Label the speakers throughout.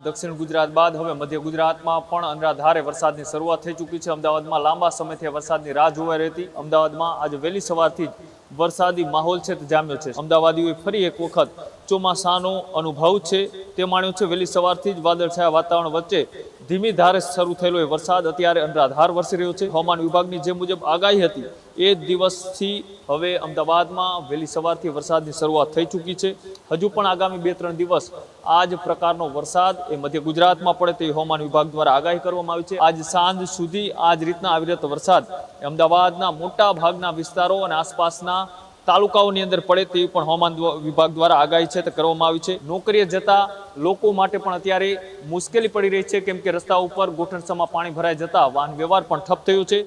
Speaker 1: દક્ષિણ ગુજરાત બાદ હવે મધ્ય ગુજરાતમાં પણ અનરાધારે વરસાદની શરૂઆત થઈ ચૂકી છે। અમદાવાદમાં લાંબા સમયથી વરસાદની રાહ જોવાઈ રહી હતી। અમદાવાદમાં આજે વહેલી સવારથી જ વરસાદી માહોલ છે તે જામ્યો છે। અમદાવાદીઓએ ફરી એક વખત ચોમાસાનો અનુભવ છે તે માણ્યો છે। વહેલી સવારથી જ વાદળછાયા વાતાવરણ વચ્ચે ધીમી ધારે શરૂ થયેલો એ વરસાદ અત્યારે અનરાધાર વરસી રહ્યો છે। હવામાન વિભાગની જે મુજબ આગાહી હતી એ દિવસથી હવે અમદાવાદમાં વહેલી સવારથી વરસાદની શરૂઆત થઈ ચૂકી છે। હજુ પણ આગામી 2-3 દિવસ આ જ પ્રકારનો વરસાદ એ મધ્ય ગુજરાતમાં પડે તેવી હવામાન વિભાગ દ્વારા આગાહી કરવામાં આવી છે। આજ સાંજ સુધી આ જ રીતના અવિરત વરસાદ અમદાવાદના મોટા ભાગના વિસ્તારો અને આસપાસના તાલુકાઓની અંદર પડે તેવી પણ હવામાન વિભાગ દ્વારા આગાહી છે તે કરવામાં આવી છે। નોકરીએ જતા લોકો માટે પણ અત્યારે મુશ્કેલી પડી રહી છે, કેમ કે રસ્તા ઉપર ગોઠણસામાં પાણી ભરાઈ જતા વાહન વ્યવહાર પણ ઠપ થયો છે।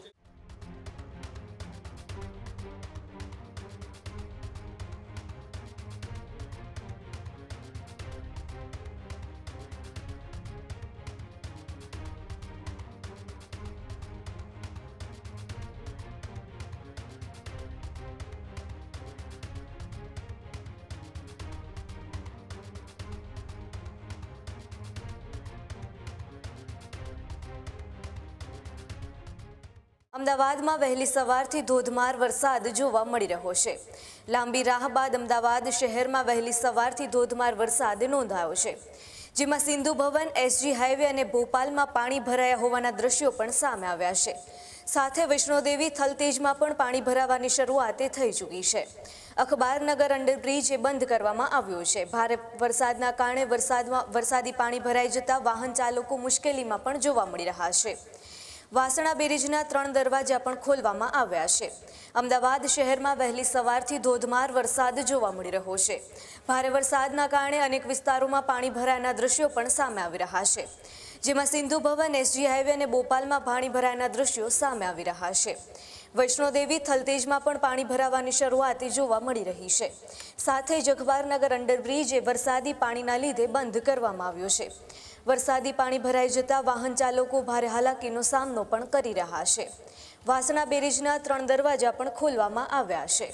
Speaker 2: અમદાવાદમાં વહેલી સવારથી ધોધમાર વરસાદ જોવા મળી રહ્યો છે। લાંબી રાહ બાદ અમદાવાદ શહેરમાં વહેલી સવારથી ધોધમાર વરસાદ નોંધાયો છે, જેમાં સિંધુ ભવન, એસજી હાઈવે અને ભોપાલમાં પાણી ભરાયા હોવાના દ્રશ્યો પણ સામે આવ્યા છે। સાથે વૈષ્ણોદેવી થલતેજમાં પણ પાણી ભરાવાની શરૂઆત થઈ ચૂકી છે। અખબારનગર અંડરબ્રિજ બંધ કરવામાં આવ્યો છે। ભારે વરસાદના કારણે વરસાદી પાણી ભરાઈ જતા વાહન ચાલકો મુશ્કેલીમાં પણ જોવા મળી રહ્યા છે। વાસણા બેરેજના 3 દરવાજા પણ ખોલવામાં આવ્યા છે। અમદાવાદ શહેરમાં વહેલી સવારથી ધોધમાર વરસાદ જોવા મળી રહ્યો છે। ભારે વરસાદના કારણે અનેક વિસ્તારોમાં પાણી ભરાયાના દ્રશ્યો પણ સામે આવી રહ્યા છે, જેમાં સિંધુ ભવન, એસજી હાઈવે અને ભોપાલમાં પાણી ભરાયાના દ્રશ્યો સામે આવી રહ્યા છે। વૈષ્ણોદેવી થલતેજમાં પણ પાણી ભરાવાની શરૂઆત જોવા મળી રહી છે। સાથે જ અખબારનગર અંડરબ્રિજ વરસાદી પાણીના લીધે બંધ કરવામાં આવ્યો છે। વરસાદી પાણી ભરાઈ જતા વાહન ચાલકો ભારે હાલાકીનો સામનો પણ કરી રહ્યા છે। વાસણા બેરેજના 3 દરવાજા પણ ખોલવામાં આવ્યા છે।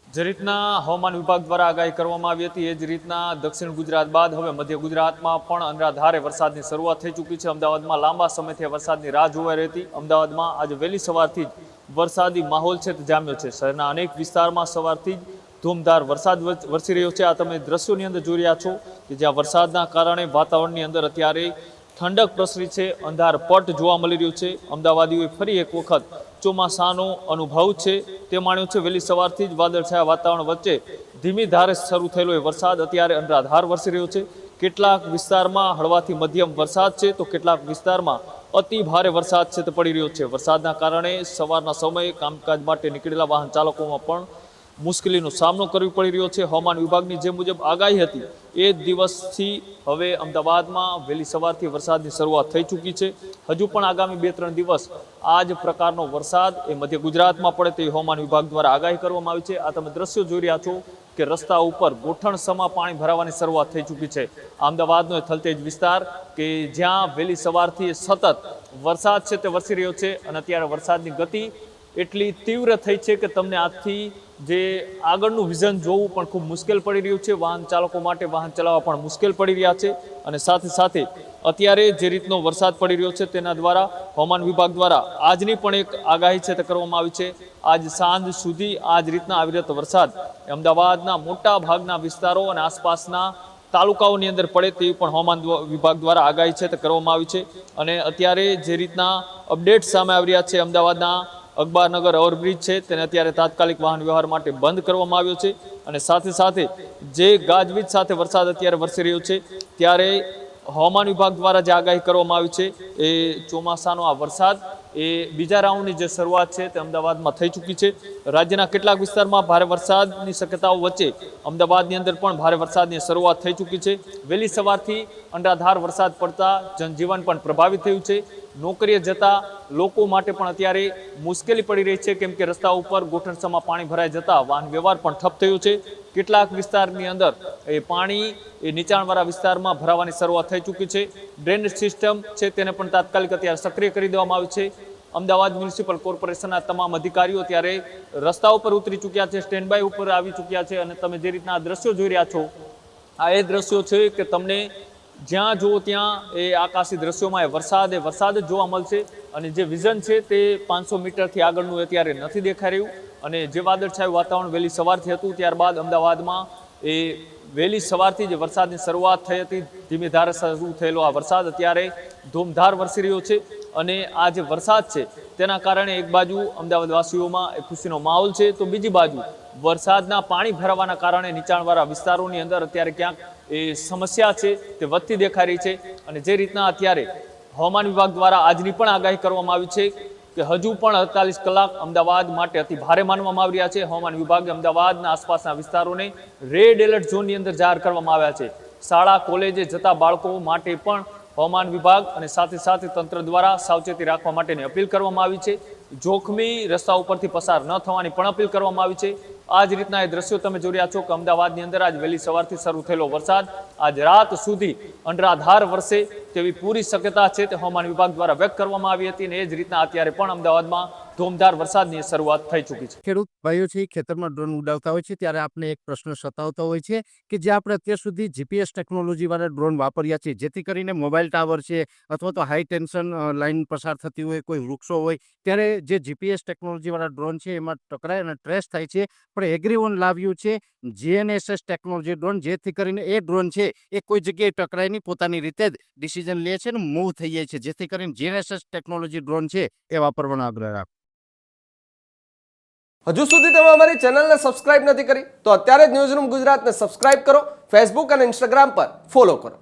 Speaker 1: જે રીતના હવામાન વિભાગ દ્વારા આગાહી કરવામાં આવી હતી એ જ રીતના દક્ષિણ ગુજરાત બાદ હવે મધ્ય ગુજરાતમાં પણ અનરાધારે વરસાદની શરૂઆત થઈ ચૂકી છે। અમદાવાદમાં લાંબા સમયથી વરસાદની રાહ જોવાઈ રહી હતી। અમદાવાદમાં આજે વહેલી સવારથી જ વરસાદી માહોલ છે તે જામ્યો છે। શહેરના અનેક વિસ્તારમાં સવારથી જ ધૂમધાર વરસાદ વરસી રહ્યો છે। આ તમે દ્રશ્યોની અંદર જોઈ રહ્યા છો કે જ્યાં વરસાદના કારણે વાતાવરણની અંદર અત્યારે ઠંડક પ્રસરી છે, અંધારપટ જોવા મળી રહ્યું છે। અમદાવાદીઓએ ફરી એક વખત ચોમાસાનો અનુભવ છે તે માણ્યો છે। વહેલી સવારથી જ વાદળછાયા વાતાવરણ વચ્ચે ધીમી ધારે શરૂ થયેલો એ વરસાદ અત્યારે અનરાધાર વરસી રહ્યો છે। કેટલાક વિસ્તારમાં હળવાથી મધ્યમ વરસાદ છે તો કેટલાક વિસ્તારમાં અતિ ભારે વરસાદ છે તે પડી રહ્યો છે। વરસાદના કારણે સવારના સમયે કામકાજ માટે નીકળેલા વાહન ચાલકોમાં પણ મુશ્કેલીનો સામનો કરવો પડી રહ્યો છે। હવામાન વિભાગની જે મુજબ આગાહી હતી એ દિવસથી હવે અમદાવાદમાં વહેલી સવારથી વરસાદની શરૂઆત થઈ ચૂકી છે। હજુ પણ આગામી 2-3 દિવસ આ જ પ્રકારનો વરસાદ એ મધ્ય ગુજરાતમાં પડે તેવી હવામાન વિભાગ દ્વારા આગાહી કરવામાં આવી છે। આ તમે દ્રશ્યો જોઈ રહ્યા છો કે રસ્તા ઉપર ગોઠણસમા પાણી ભરાવાની શરૂઆત થઈ ચૂકી છે। અમદાવાદનો એ થલતેજ વિસ્તાર કે જ્યાં વહેલી સવારથી સતત વરસાદ છે તે વરસી રહ્યો છે અને અત્યારે વરસાદની ગતિ એટલી તીવ્ર થઈ છે કે તમને આજથી જે આગળનું વિઝન જોવું પણ ખૂબ મુશ્કેલ પડી રહ્યું છે। વાહન ચાલકો માટે વાહન ચલાવવા પણ મુશ્કેલ પડી રહ્યા છે અને સાથે સાથે અત્યારે જે રીતનો વરસાદ પડી રહ્યો છે તેના દ્વારા હવામાન વિભાગ દ્વારા આજની પણ એક આગાહી છે તે કરવામાં આવી છે। આજ સાંજ સુધી આ જ રીતના અવિરત વરસાદ અમદાવાદના મોટા ભાગના વિસ્તારો અને આસપાસના તાલુકાઓની અંદર પડે તેવી પણ હવામાન વિભાગ દ્વારા આગાહી છે તે કરવામાં આવી છે। અને અત્યારે જે રીતના અપડેટ સામે આવી રહ્યા છે, અમદાવાદના અખબારનગર ઓવરબ્રિજ છે તેને અત્યારે તાત્કાલિક વાહન વ્યવહાર માટે બંધ કરવામાં આવ્યો છે અને સાથે સાથે જે ગાજવીજ સાથે વરસાદ અત્યારે વરસી રહ્યો છે ત્યારે હવામાન વિભાગ દ્વારા જે આગાહી કરવામાં આવી છે એ ચોમાસાનો આ વરસાદ એ બીજા રાઉન્ડની જે શરૂઆત છે તે અમદાવાદમાં થઈ ચૂકી છે। રાજ્યના કેટલાક વિસ્તારમાં ભારે વરસાદની શક્યતાઓ વચ્ચે અમદાવાદની અંદર પણ ભારે વરસાદની શરૂઆત થઈ ચૂકી છે। વહેલી સવારથી અનરાધાર વરસાદ પડતા જનજીવન પણ પ્રભાવિત થયું છે। નોકરીએ જતા લોકો માટે પણ અત્યારે મુશ્કેલી પડી રહી છે, કેમ કે રસ્તા ઉપર ગોઠણસામાં પાણી ભરાઈ જતા વાહન વ્યવહાર પણ ઠપ થયો છે। કેટલાક વિસ્તારની અંદર એ પાણી એ નીચાણવાળા વિસ્તારમાં ભરાવાની શરૂઆત થઈ ચૂકી છે। ડ્રેનેજ સિસ્ટમ છે તેને પણ તાત્કાલિક અત્યારે સક્રિય કરી દેવામાં આવી છે। અમદાવાદ મ્યુનિસિપલ કોર્પોરેશનના તમામ અધિકારીઓ ત્યારે રસ્તા ઉપર ઉતરી ચૂક્યા છે, સ્ટેન્ડ બાય ઉપર આવી ચૂક્યા છે અને તમે જે રીતના આ દ્રશ્યો જોઈ રહ્યા છો આ એ દ્રશ્યો છે કે તમને જ્યાં જુઓ ત્યાં એ આકાશી દ્રશ્યોમાં એ વરસાદ જ જોવા મળશે અને જે વિઝન છે તે 500 મીટરથી આગળનું અત્યારે નથી દેખાઈ રહ્યું અને જે વાદળછાયું વાતાવરણ વહેલી સવારથી હતું ત્યારબાદ અમદાવાદમાં એ વહેલી સવારથી જે વરસાદની શરૂઆત થઈ હતી ધીમી ધારે શરૂ થયેલો આ વરસાદ અત્યારે ધૂમધાર વરસી રહ્યો છે અને આ જે વરસાદ છે તેના કારણે એક બાજુ અમદાવાદવાસીઓમાં એક ખુશીનો માહોલ છે તો બીજી બાજુ વરસાદના પાણી ભરાવાના કારણે નીચાણવાળા વિસ્તારોની અંદર અત્યારે ક્યાંક એ સમસ્યા છે તે વધતી દેખાઈ રહી છે અને જે રીતના અત્યારે હવામાન વિભાગ દ્વારા આજની પણ આગાહી કરવામાં આવી છે કે હજુ પણ 48 કલાક અમદાવાદ માટે અતિ ભારે માનવામાં આવી રહ્યા છે. હવામાન વિભાગે અમદાવાદના આસપાસના વિસ્તારોને રેડ એલર્ટ ઝોનની અંદર જાહેર કરવામાં આવ્યા છે. શાળા કોલેજે જતા બાળકો માટે પણ હવામાન વિભાગ અને સાથે તંત્ર દ્વારા સાવચેતી રાખવા માટેની અપીલ કરવામાં આવી છે. જોખમી રસ્તા ઉપરથી પસાર ન થવાની પણ અપીલ કરવામાં આવી છે. આ જ રીતના એ દ્રશ્યો તમે જોઈ રહ્યા છો કે અમદાવાદની અંદર આજ વહેલી સવારથી શરૂ થયેલો વરસાદ આજ રાત સુધી અનરાધાર વરસે તેવી પૂરી શક્યતા છે તે હવામાન વિભાગ દ્વારા વ્યક્ત કરવામાં આવી હતી અને એ જ રીતના અત્યારે પણ અમદાવાદમાં ધોમધાર વરસાદની શરૂઆત થઈ ચૂકી છે.
Speaker 3: ખેડૂત ભાઈઓ છે ખેતરમાં ડ્રોન ઉડાવતા હોય છે ત્યારે આપણે એક પ્રશ્ન સતાવતો હોય છે કે જે આપણે અત્યાર સુધી જીપીએસ ટેકનોલોજી વાળા ડ્રોન વાપર્યા છે જેથી કરીને મોબાઈલ ટાવર છે અથવા તો હાઈ ટેન્શન લાઈન પસાર થતી હોય કોઈ વૃક્ષો હોય ત્યારે જે જીપીએસ ટેકનોલોજી વાળા ડ્રોન છે એમાં ટકરાય અને ટ્રેસ થાય છે પણ એગ્રીઓન લાવ્યું છે જીએનએસએસ ટેકનોલોજી ડ્રોન જેથી કરીને એ ડ્રોન છે એ કોઈ જગ્યાએ ટકરાય નહીં પોતાની રીતે જ ડિસિઝન લે છે અને મૂવ થઈ જાય છે જેથી કરીને જીએનએસએસ ટેકનોલોજી ડ્રોન છે એ વાપરવાનો આગ્રહ રાખો.
Speaker 4: હજુ સુધી તમે અમારી ચેનલને સબસ્ક્રાઇબ નથી કરી તો અત્યારે જ ન્યૂઝરૂમ ગુજરાતને સબસ્ક્રાઇબ કરો, ફેસબુક અને ઇન્સ્ટાગ્રામ પર ફોલો કરો.